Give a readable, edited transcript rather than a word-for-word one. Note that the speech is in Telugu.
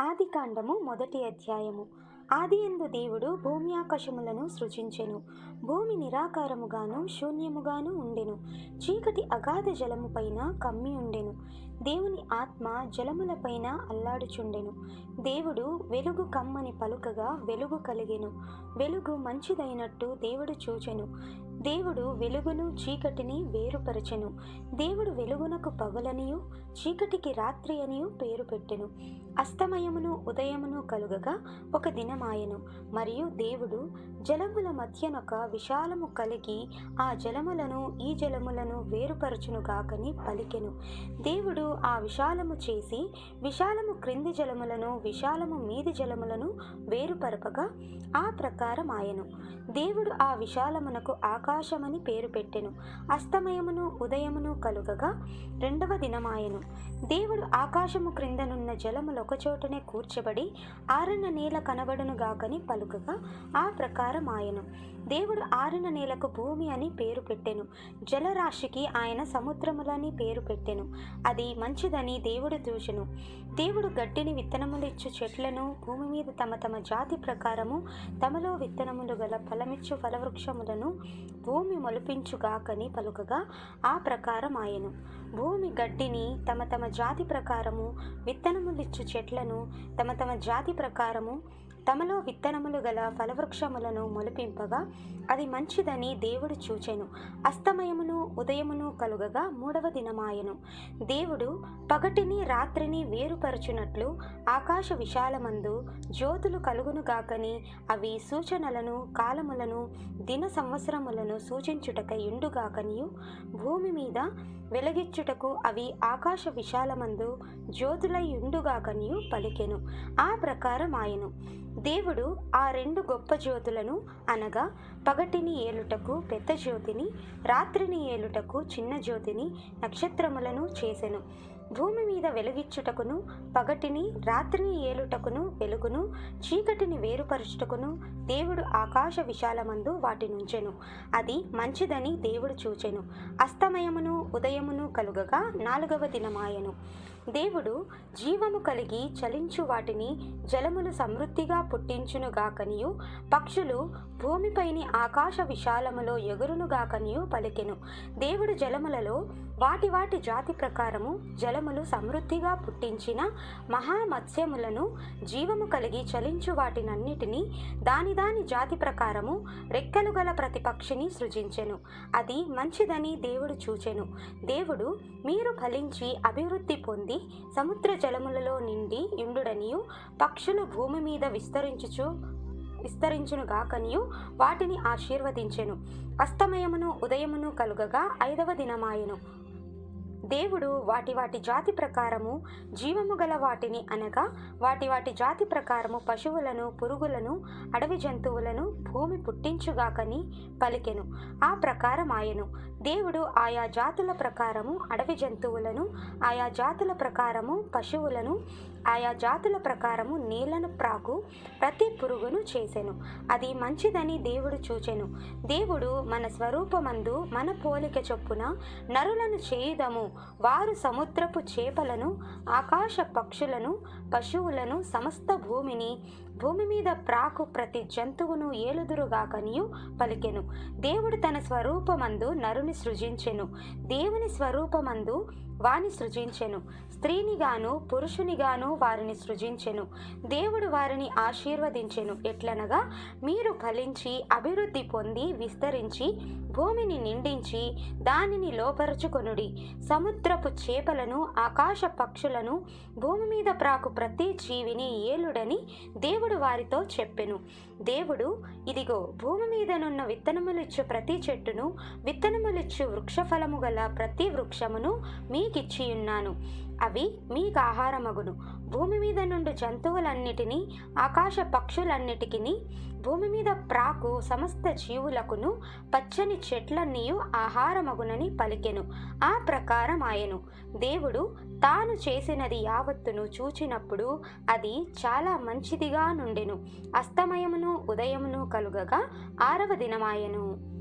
ఆదికాండము మొదటి అధ్యాయము. ఆదియందు దేవుడు భూమి ఆకాశములను సృజించెను. భూమి నిరాకారముగాను శూన్యముగాను ఉండెను. చీకటి అగాధ జలము పైన కమ్మి ఉండెను. దేవుని ఆత్మ జలములపైన అల్లాడుచుండెను. దేవుడు వెలుగు కమ్మని పలుకగా వెలుగు కలిగెను. వెలుగు మంచిదైనట్టు దేవుడు చూచెను. దేవుడు వెలుగును చీకటిని వేరుపరచెను. దేవుడు వెలుగునకు పగలనియు చీకటికి రాత్రి అనియు పేరు పెట్టెను. అస్తమయమును ఉదయమును కలుగగా ఒక దినమాయెను. మరియు దేవుడు జలముల మధ్యనొక విశాలము కలిగి ఆ జలములను ఈ జలములను వేరుపరచునుగాకని పలికెను. దేవుడు ఆ విశాలము చేసి విశాలము క్రింది జలములను విశాలము మీది జలములను వేరుపరపగా ఆ ప్రకారం ఆయను. దేవుడు ఆ విశాలమునకు ఆకాశమని పేరు పెట్టెను. అస్తమయమును ఉదయమును కలుగగా రెండవ దినమాయెను. దేవుడు ఆకాశము క్రిందనున్న జలములు ఒకచోటనే కూర్చబడి ఆరిన నేల కనబడునుగాకని పలుకగా ఆ ప్రకారం ఆయను. దేవుడు ఆరిన నేలకు భూమి అని పేరు పెట్టెను. జలరాశికి ఆయన సముద్రములని పేరు పెట్టెను. అది మంచిదని దేవుడు చూచెను. దేవుడు గడ్డిని విత్తనములిచ్చు చెట్లను భూమి మీద తమ తమ జాతి ప్రకారము తమలో విత్తనములు గల ఫలమిచ్చు ఫలవృక్షములను భూమి మొలిపించుగాకని పలుకగా ఆ ప్రకారం ఆయను. భూమి గడ్డిని తమ తమ జాతి ప్రకారము విత్తనములిచ్చు చెట్లను తమ తమ జాతి ప్రకారము తమలో విత్తనములు గల ఫలవృక్షములను మొలిపింపగా అది మంచిదని దేవుడు చూచెను. అస్తమయమును ఉదయమును కలుగగా మూడవ దినమాయెను. దేవుడు పగటిని రాత్రిని వేరుపరచునట్లు ఆకాశ విశాలమందు జ్యోతులు కలుగునుగాకని అవి సూచనలను కాలములను దిన సంవత్సరములను సూచించుటకై యుండుగాకనియు భూమి మీద వెలగిచ్చుటకు అవి ఆకాశ విశాలమందు జ్యోతులై యుండుగాకనియు పలికెను. ఆ ప్రకారం ఆయను. దేవుడు ఆ రెండు గొప్ప జ్యోతులను అనగా పగటిని ఏలుటకు పెద్ద జ్యోతిని రాత్రిని ఏలుటకు చిన్న జ్యోతిని నక్షత్రములను చేసెను. భూమి మీద వెలుగిచ్చుటకును పగటిని రాత్రిని ఏలుటకును వెలుగును చీకటిని వేరుపరచుటకును దేవుడు ఆకాశ విశాలమందు వాటినుంచెను. అది మంచిదని దేవుడు చూచెను. అస్తమయమును ఉదయమును కలుగగా నాలుగవ దినమాయెను. దేవుడు జీవము కలిగి చలించు వాటిని జలములు సమృద్ధిగా పుట్టించునుగాకనియు పక్షులు భూమిపైని ఆకాశ విశాలములో ఎగురునుగాకనియు పలికెను. దేవుడు జలములలో వాటి వాటి జాతి ప్రకారము జలములు సమృద్ధిగా పుట్టించిన మహామత్స్యములను జీవము కలిగి చలించు వాటినన్నిటినీ దాని దాని జాతి ప్రకారము రెక్కలు గల ప్రతి పక్షిని సృజించెను. అది మంచిదని దేవుడు చూచెను. దేవుడు మీరు ఫలించి అభివృద్ధి పొంది సముద్ర జలములలో నిండి యుండుడనియు పక్షులు భూమి మీద విస్తరించునుగాకనియు వాటిని ఆశీర్వదించెను. అస్తమయమును ఉదయమును కలుగగా ఐదవ దినమాయెను. దేవుడు వాటి వాటి జాతి ప్రకారము జీవము గల వాటిని అనగా వాటి వాటి జాతి ప్రకారము పశువులను పురుగులను అడవి జంతువులను భూమి పుట్టించుగాకని పలికెను. ఆ ప్రకారం ఆయను. దేవుడు ఆయా జాతుల ప్రకారము అడవి జంతువులను ఆయా జాతుల ప్రకారము పశువులను ఆయా జాతుల ప్రకారము నీళ్లను ప్రాకు ప్రతి పురుగును చేసెను. అది మంచిదని దేవుడు చూచెను. దేవుడు మన స్వరూపమందు మన పోలిక చొప్పున నరులను చేయుదము. వారు సముద్రపు చేపలను ఆకాశ పక్షులను పశువులను సమస్త భూమిని భూమి మీద ప్రాకు ప్రతి జంతువును ఏలుదురుగాకనియు పలికెను. దేవుడు తన స్వరూపమందు నరుని సృజించెను. దేవుని స్వరూపమందు వాని సృజించెను. స్త్రీనిగాను పురుషునిగాను వారిని సృజించెను. దేవుడు వారిని ఆశీర్వదించెను. ఎట్లనగా మీరు ఫలించి అభివృద్ధి పొంది విస్తరించి భూమిని నిండించి దానిని లోపరుచుకొనుడి. సముద్రపు చేపలను ఆకాశ పక్షులను భూమి మీద ప్రాకు ప్రతి జీవిని ఏలుడని దేవుడు వారితో చెప్పెను. దేవుడు ఇదిగో భూమి మీదనున్న విత్తనములిచ్చు ప్రతి చెట్టును విత్తనములిచ్చు వృక్షఫలము గల ప్రతి వృక్షమును మీకిచ్చియున్నాను. అవి మీకు ఆహారమగును. భూమి మీద నుండి జంతువులన్నిటినీ ఆకాశ పక్షులన్నిటికిని భూమి మీద ప్రాకు సమస్త జీవులకును పచ్చని చెట్లన్నీయు ఆహారమగునని పలికెను. ఆ ప్రకారం ఆయను. దేవుడు తాను చేసినది యావత్తును చూచినప్పుడు అది చాలా మంచిదిగా నుండెను. అస్తమయమును ఉదయమును కలుగగా ఆరవ దినమాయెను.